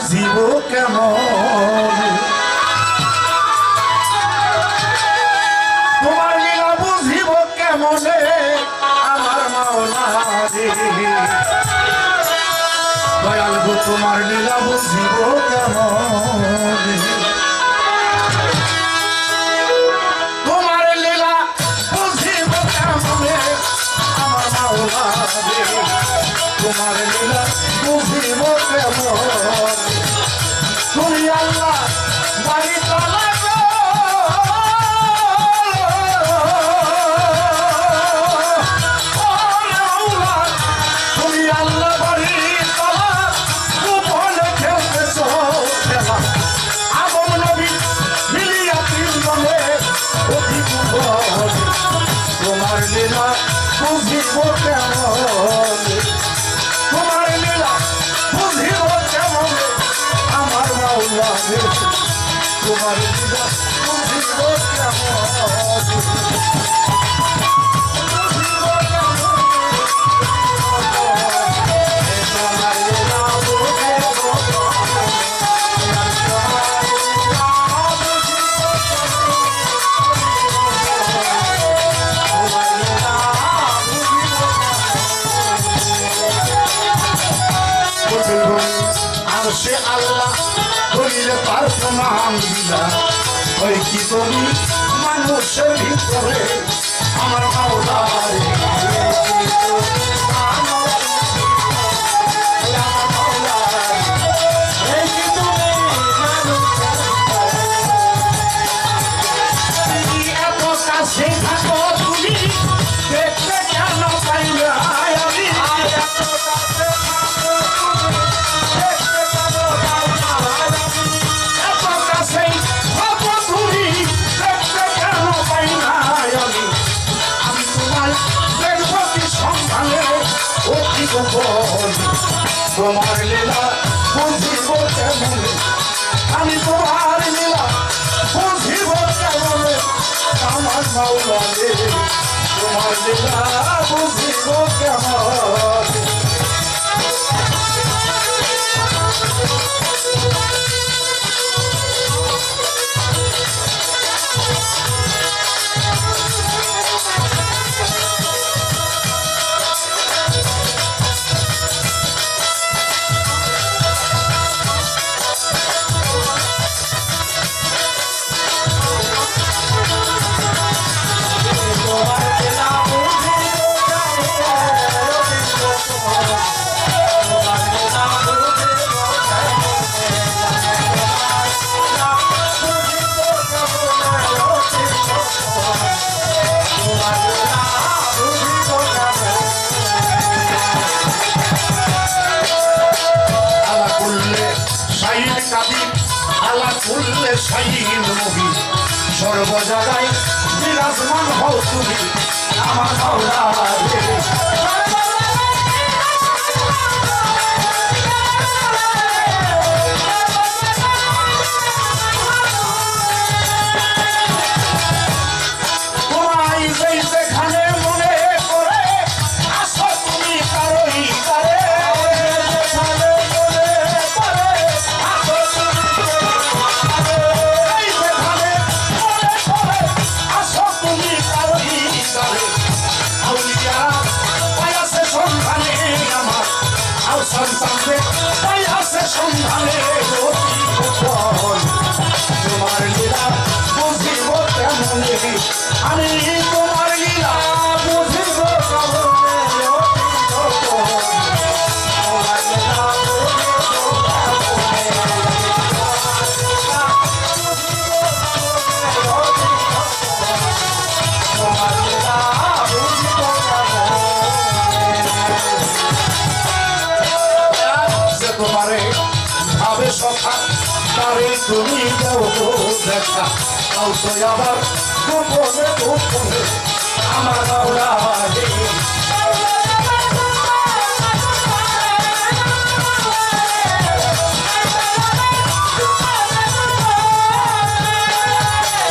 বুঝিব কেমন তোমার লীলা বুঝিব কেমনে আমার মাওলা রে দয়াল গো তোমার লীলা বুঝিব কেমন তোমার লীলা বুঝিব কেমনে আমার মাওলা রে তোমার লীলা বুঝিব কেমন তুমি আল্লাহ বাড়ি তালা গো তুমি আল্লাহ বাড়ি তালা গোপনে খেলতেছ খেলা আদম নবী মিলিয়া তিনজনে অতি গোপনে তোমার লীলা বুঝিব কেমন তোমার লীলা বুঝিব কেমন আমার মাওলা রে তোমার লীলা বুঝিব সে আল্লাহ করিলে তার প্রমাণ দিলা ওই কি তুমি মানুষের ভিতরে আমার মাওলা এত কাছে থাকো তুমি দেখতে কেন পাইলে তোমার লীলা বুঝিব কেমন আমি তোমার লীলা বুঝিব কেমন আমার মাওলা রে তোমার লীলা বুঝিব কেমন শাহীন মুহি সর্ব জায়গায় বিরাজমান হও তুমি আমার মাওলা রে মনে ভাবে সখা তারে তুমি দাও গো দেখা তাও তো আবার গোপনে গোপনে আমার